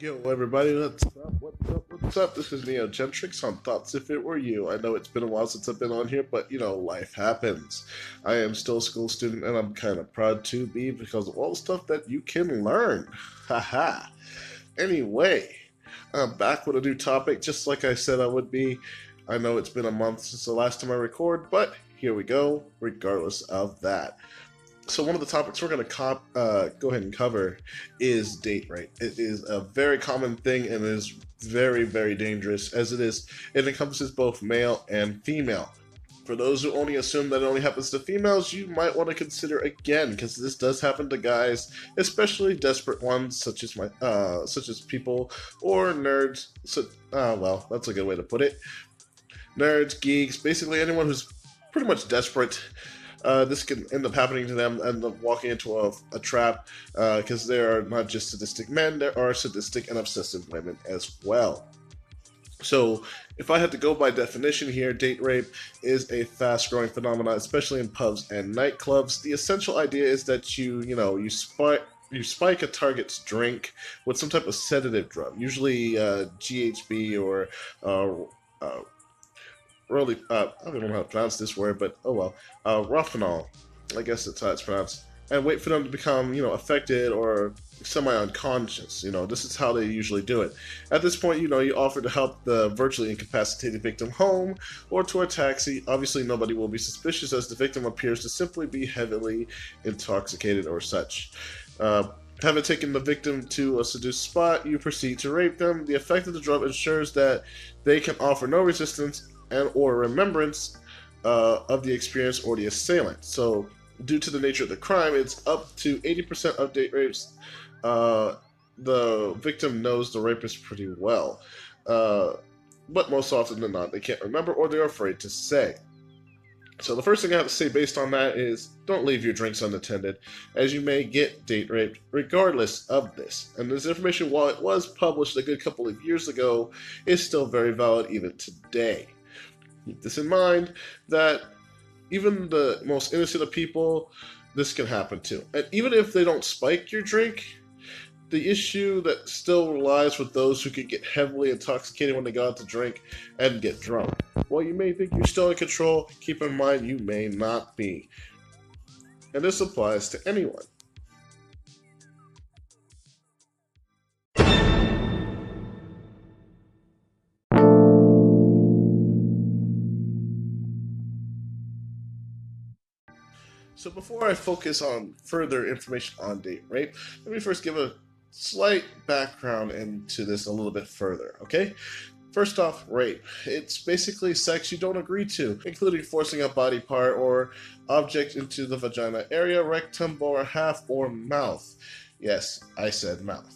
Yo, everybody, what's up? What's up? What's up? This is Neo Gentrix on Thoughts If It Were You. I know it's been a while since I've been on here, but life happens. I am still a school student, and I'm kind of proud to be because of all the stuff that you can learn. Haha. Anyway, I'm back with a new topic, just like I said I would be. I know it's been a month since the last time I record, but here we go, regardless of that. So one of the topics we're going to go ahead and cover is date rape. It is a very common thing and is very, very dangerous as it encompasses both male and female. For those who only assume that it only happens to females, you might want to consider again, because this does happen to guys, especially desperate ones, such as people or nerds. Well, that's a good way to put it. Nerds, geeks, basically anyone who's pretty much desperate. This can end up happening to them and walking into a trap because they are not just sadistic men, there are sadistic and obsessive women as well. So, if I had to go by definition here, date rape is a fast-growing phenomenon, especially in pubs and nightclubs. The essential idea is that you spike a target's drink with some type of sedative drug, usually GHB or really, I don't know how to pronounce this word, but oh well, Rofinol, I guess that's how it's pronounced, and wait for them to become, affected or semi-unconscious. This is how they usually do it. At this point, you offer to help the virtually incapacitated victim home or to a taxi. Obviously, nobody will be suspicious as the victim appears to simply be heavily intoxicated or such. Having taken the victim to a seduced spot, you proceed to rape them. The effect of the drug ensures that they can offer no resistance and or remembrance of the experience or the assailant. So, due to the nature of the crime, it's up to 80% of date rapes. The victim knows the rapist pretty well, but most often than not, they can't remember or they're afraid to say. So the first thing I have to say based on that is don't leave your drinks unattended, as you may get date raped regardless of this. And this information, while it was published a good couple of years ago, is still very valid even today. Keep this in mind, that even the most innocent of people, this can happen to. And even if they don't spike your drink, the issue that still lies with those who can get heavily intoxicated when they go out to drink and get drunk. While you may think you're still in control, keep in mind you may not be. And this applies to anyone. So before I focus on further information on date rape, let me first give a slight background into this a little bit further, okay? First off, rape. It's basically sex you don't agree to, including forcing a body part or object into the vagina area, rectum, bore, half, or mouth. Yes, I said mouth.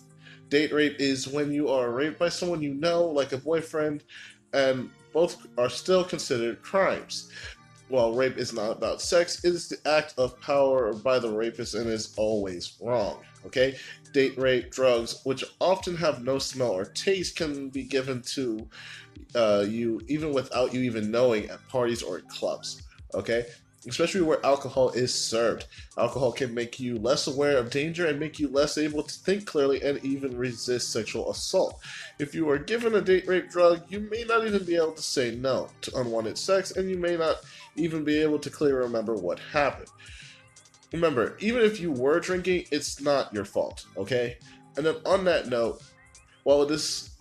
Date rape is when you are raped by someone you know, like a boyfriend, and both are still considered crimes. While rape is not about sex, it is the act of power by the rapist and is always wrong. Okay? Date rape, drugs, which often have no smell or taste, can be given to you even without you even knowing at parties or at clubs. Okay? Especially where alcohol is served. Alcohol can make you less aware of danger and make you less able to think clearly and even resist sexual assault. If you are given a date rape drug, you may not even be able to say no to unwanted sex, and you may not even be able to clearly remember what happened. Remember, even if you were drinking, it's not your fault, okay? And then on that note, while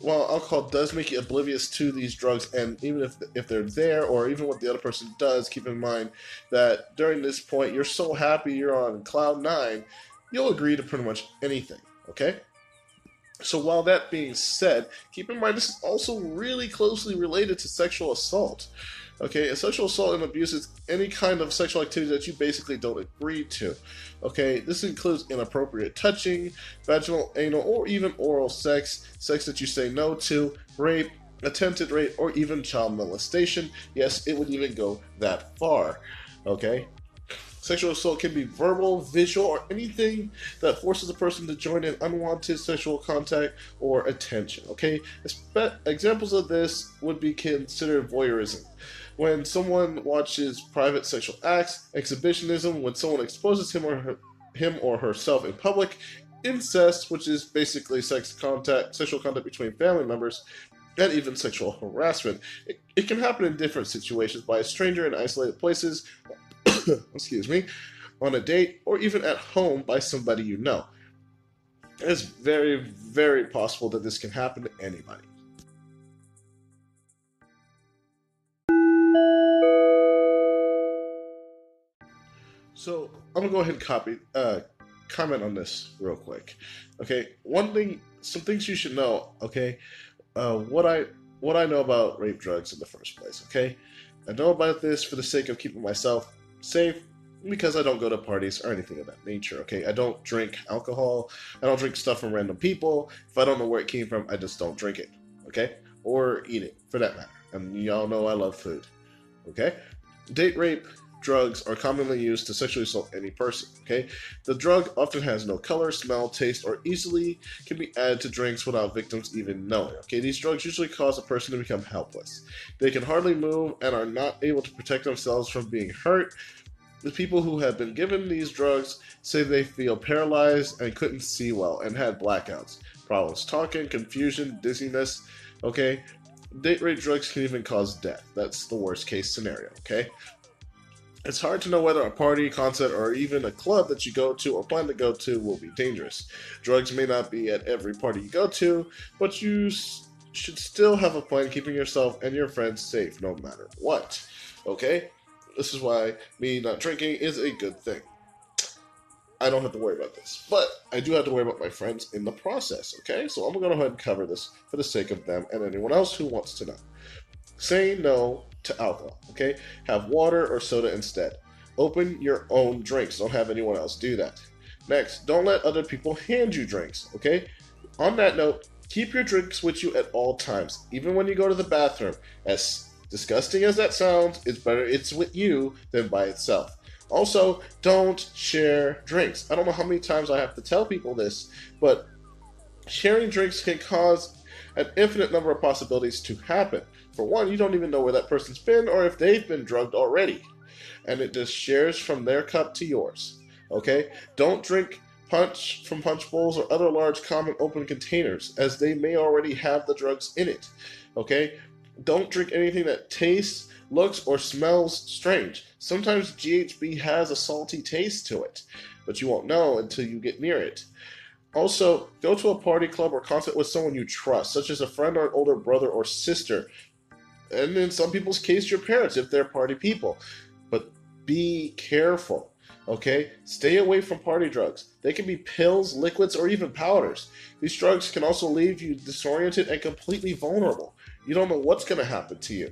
alcohol does make you oblivious to these drugs, and even if they're there, or even what the other person does, keep in mind that during this point, you're so happy you're on cloud 9, you'll agree to pretty much anything, okay? So while that being said, keep in mind this is also really closely related to sexual assault. Okay, a sexual assault and abuse is any kind of sexual activity that you basically don't agree to. Okay, this includes inappropriate touching, vaginal, anal, or even oral sex, sex that you say no to, rape, attempted rape, or even child molestation. Yes, it would even go that far. Okay? Sexual assault can be verbal, visual, or anything that forces a person to join in unwanted sexual contact or attention. Okay? Examples of this would be considered voyeurism. When someone watches private sexual acts, exhibitionism, when someone exposes him or herself in public, incest, which is basically sexual contact between family members, and even sexual harassment. It can happen in different situations by a stranger in isolated places, excuse me, on a date, or even at home by somebody you know. It's very, very possible that this can happen to anybody. So I'm gonna go ahead and comment on this real quick. Okay, some things you should know. Okay, uh, what I what I know about rape drugs in the first place. Okay, I know about this for the sake of keeping myself safe because I don't go to parties or anything of that nature. Okay, I don't drink alcohol. I don't drink stuff from random people. If I don't know where it came from, I just don't drink it. Okay, or eat it for that matter. And y'all know I love food. Okay, date rape drugs are commonly used to sexually assault any person. Okay, the drug often has no color, smell, taste, or easily can be added to drinks without victims even knowing. Okay, these drugs usually cause a person to become helpless. They can hardly move and are not able to protect themselves from being hurt. The people who have been given these drugs say they feel paralyzed and couldn't see well and had blackouts, problems talking, confusion, dizziness. Okay, date rape drugs can even cause death. That's the worst case scenario. Okay, it's hard to know whether a party, concert, or even a club that you go to or plan to go to will be dangerous. Drugs may not be at every party you go to, but should still have a plan keeping yourself and your friends safe no matter what. Okay? This is why me not drinking is a good thing. I don't have to worry about this. But I do have to worry about my friends in the process, okay? So I'm going to go ahead and cover this for the sake of them and anyone else who wants to know. Say no to alcohol, okay? Have water or soda instead. Open your own drinks. Don't have anyone else do that. Next, don't let other people hand you drinks, okay? On that note, keep your drinks with you at all times, even when you go to the bathroom. As disgusting as that sounds, it's better it's with you than by itself. Also, don't share drinks. I don't know how many times I have to tell people this, but sharing drinks can cause an infinite number of possibilities to happen. For one, you don't even know where that person's been or if they've been drugged already. And it just shares from their cup to yours. Okay? Don't drink punch from punch bowls or other large common open containers, as they may already have the drugs in it. Okay? Don't drink anything that tastes, looks, or smells strange. Sometimes GHB has a salty taste to it, but you won't know until you get near it. Also, go to a party, club, or concert with someone you trust, such as a friend or an older brother or sister. And in some people's case, your parents, if they're party people. But be careful, okay? Stay away from party drugs. They can be pills, liquids, or even powders. These drugs can also leave you disoriented and completely vulnerable. You don't know what's going to happen to you,